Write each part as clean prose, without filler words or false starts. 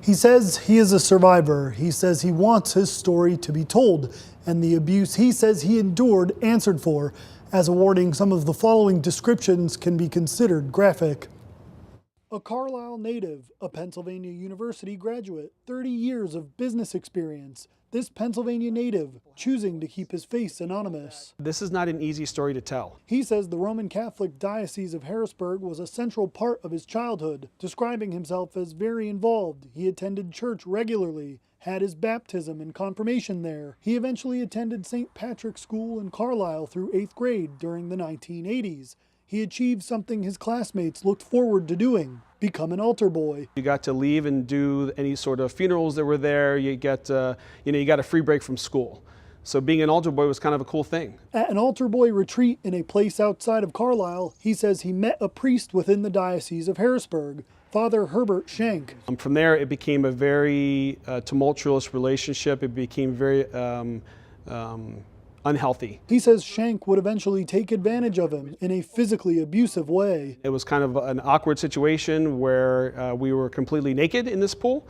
He says he is a survivor. He says he wants his story to be told, and the abuse he says he endured answered for. As a warning, some of the following descriptions can be considered graphic. A Carlisle native, a Pennsylvania University graduate, 30 years of business experience. This Pennsylvania native choosing to keep his face anonymous. This is not an easy story to tell. He says the Roman Catholic Diocese of Harrisburg was a central part of his childhood, describing himself as very involved. He attended church regularly, had his baptism and confirmation there. He eventually attended St. Patrick's School in Carlisle through 8th grade during the 1980s. He achieved something his classmates looked forward to doing, become an altar boy. You got to leave and do any sort of funerals that were there. You got a free break from school. So being an altar boy was kind of a cool thing. At an altar boy retreat in a place outside of Carlisle, he says he met a priest within the Diocese of Harrisburg, Father Herbert Schenk. From there, it became a very tumultuous relationship. It became very unhealthy. He says Schenk would eventually take advantage of him in a physically abusive way. It was kind of an awkward situation where we were completely naked in this pool.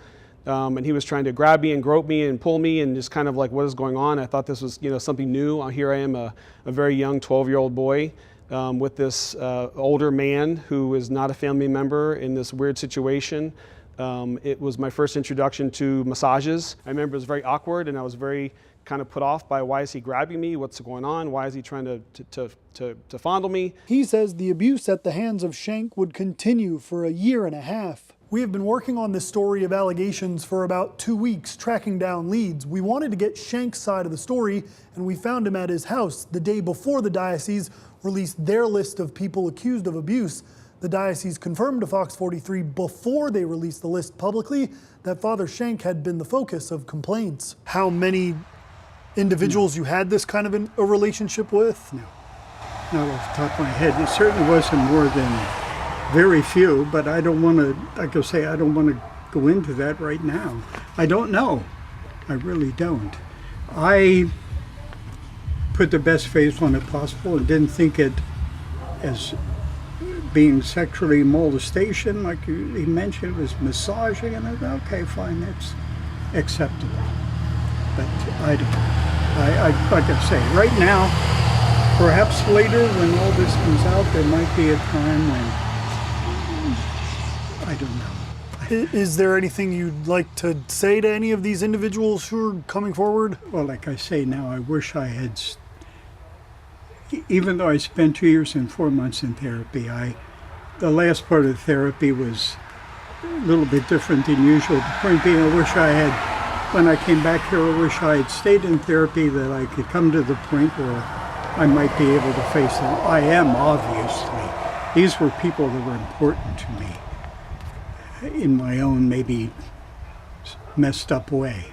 And he was trying to grab me and grope me and pull me and just kind of like, what is going on? I thought this was, something new. Here I am, a very young 12-year-old boy with this older man who is not a family member in this weird situation. It was my first introduction to massages. I remember it was very awkward, and I was very kind of put off by, why is he grabbing me? What's going on? Why is he trying to fondle me? He says the abuse at the hands of Schenk would continue for a year and a half. We have been working on this story of allegations for about 2 weeks, tracking down leads. We wanted to get Schenk's side of the story, and we found him at his house the day before the diocese released their list of people accused of abuse. The diocese confirmed to FOX43 before they released the list publicly that Father Schenk had been the focus of complaints. How many individuals you had this kind of a relationship with? No, not off the top of my head. It certainly wasn't more than very few, but I don't want to, like I say, I don't want to go into that right now. I don't know. I really don't. I put the best face on it possible and didn't think it as being sexually molestation, like he mentioned, it was massaging, and I thought, okay, fine, that's acceptable. But I don't. I like I say, right now, perhaps later when all this comes out, there might be a time when I don't know. Is there anything you'd like to say to any of these individuals who are coming forward? Well, like I say now, I wish I had, even though I spent 2 years and 4 months in therapy, the last part of therapy was a little bit different than usual. The point being, I wish I had, when I came back here, I wish I had stayed in therapy, that I could come to the point where I might be able to face them. I am, obviously. These were people that were important to me in my own maybe messed up way,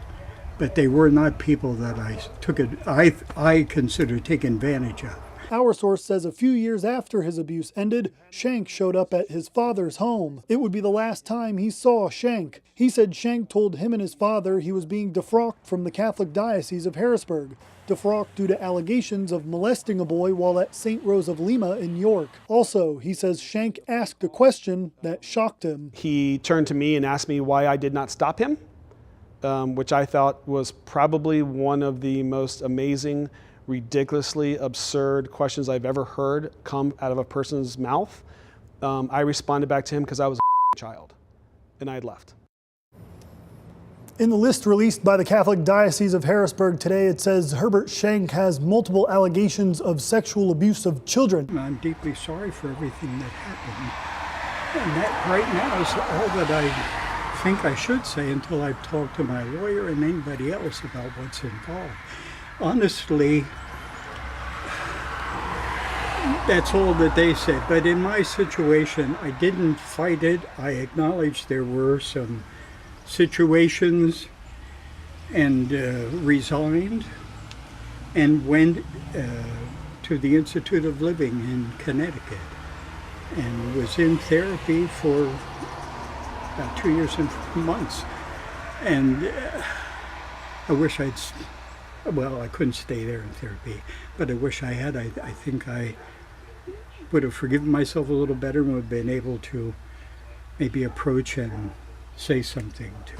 but they were not people that I consider taking advantage of. Our source says a few years after his abuse ended, Schenk showed up at his father's home. It would be the last time he saw Schenk. He said Schenk told him and his father he was being defrocked from the Catholic Diocese of Harrisburg. Defrocked due to allegations of molesting a boy while at St. Rose of Lima in York. Also, he says Schenk asked a question that shocked him. He turned to me and asked me why I did not stop him, which I thought was probably one of the most amazing, ridiculously absurd questions I've ever heard come out of a person's mouth. I responded back to him because I was a child, and I had left. In the list released by the Catholic Diocese of Harrisburg today, it says Herbert Schenk has multiple allegations of sexual abuse of children. I'm deeply sorry for everything that happened. And that right now is all that I think I should say until I've talked to my lawyer and anybody else about what's involved. Honestly, that's all that they said. But in my situation, I didn't fight it. I acknowledged there were some situations and resigned and went to the Institute of Living in Connecticut and was in therapy for about 2 years and 4 months. And I wish well, I couldn't stay there in therapy, but I wish I had. I think I would have forgiven myself a little better and would have been able to maybe approach and say something to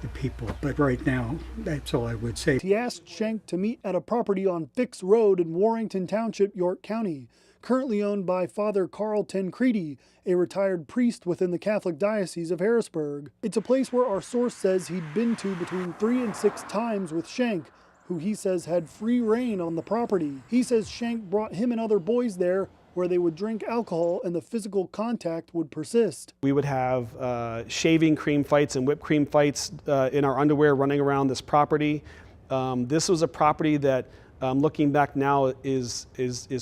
the people. But right now, that's all I would say. He asked Schenk to meet at a property on Fix Road in Warrington Township, York County, currently owned by Father Carl Tancredi, a retired priest within the Catholic Diocese of Harrisburg. It's a place where our source says he'd been to between 3 and 6 times with Schenk, who he says had free reign on the property. He says Schenk brought him and other boys there where they would drink alcohol and the physical contact would persist. We would have shaving cream fights and whipped cream fights in our underwear running around this property. This was a property that, looking back now, is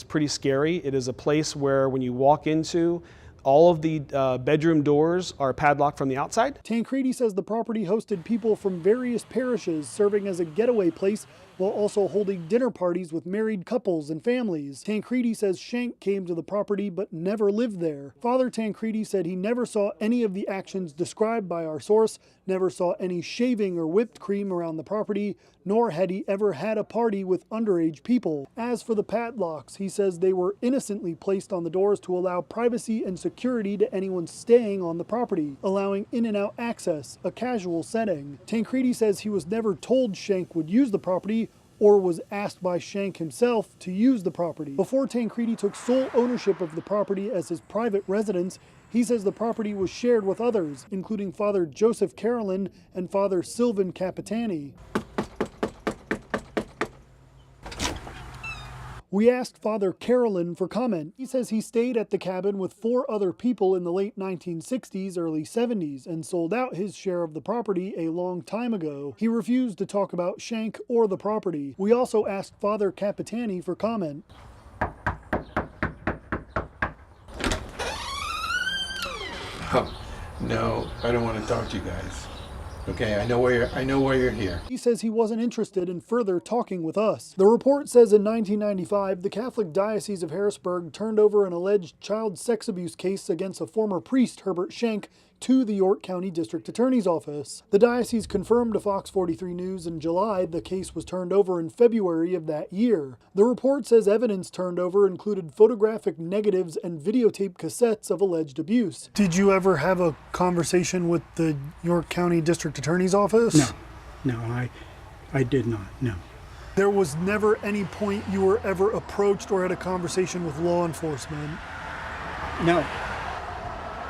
pretty scary. It is a place where when you walk into, all of the bedroom doors are padlocked from the outside. Tancredi says the property hosted people from various parishes, serving as a getaway place while also holding dinner parties with married couples and families. Tancredi says Schenk came to the property but never lived there. Father Tancredi said he never saw any of the actions described by our source, never saw any shaving or whipped cream around the property, nor had he ever had a party with underage people. As for the padlocks, he says they were innocently placed on the doors to allow privacy and security to anyone staying on the property, allowing in and out access, a casual setting. Tancredi says he was never told Schenk would use the property or was asked by Schenk himself to use the property. Before Tancredi took sole ownership of the property as his private residence, he says the property was shared with others, including Father Joseph Carolyn and Father Sylvan Capitani. We asked Father Carolyn for comment. He says he stayed at the cabin with 4 other people in the late 1960s, early 70s, and sold out his share of the property a long time ago. He refused to talk about Schenk or the property. We also asked Father Capitani for comment. Oh, no, I don't want to talk to you guys. Okay, I know why you're here. He says he wasn't interested in further talking with us. The report says in 1995, the Catholic Diocese of Harrisburg turned over an alleged child sex abuse case against a former priest, Herbert Schenk, to the York County District Attorney's Office. The diocese confirmed to FOX43 News in July the case was turned over in February of that year. The report says evidence turned over included photographic negatives and videotape cassettes of alleged abuse. Did you ever have a conversation with the York County District Attorney's Office? No, I did not, no. There was never any point you were ever approached or had a conversation with law enforcement? No.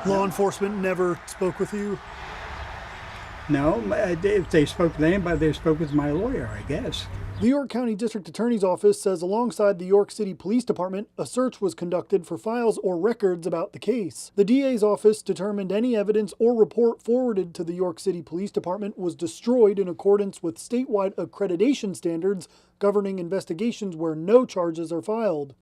Law enforcement never spoke with you? No, if they spoke with anybody, they spoke with my lawyer, I guess. The York County District Attorney's Office says alongside the York City Police Department, a search was conducted for files or records about the case. The DA's office determined any evidence or report forwarded to the York City Police Department was destroyed in accordance with statewide accreditation standards governing investigations where no charges are filed.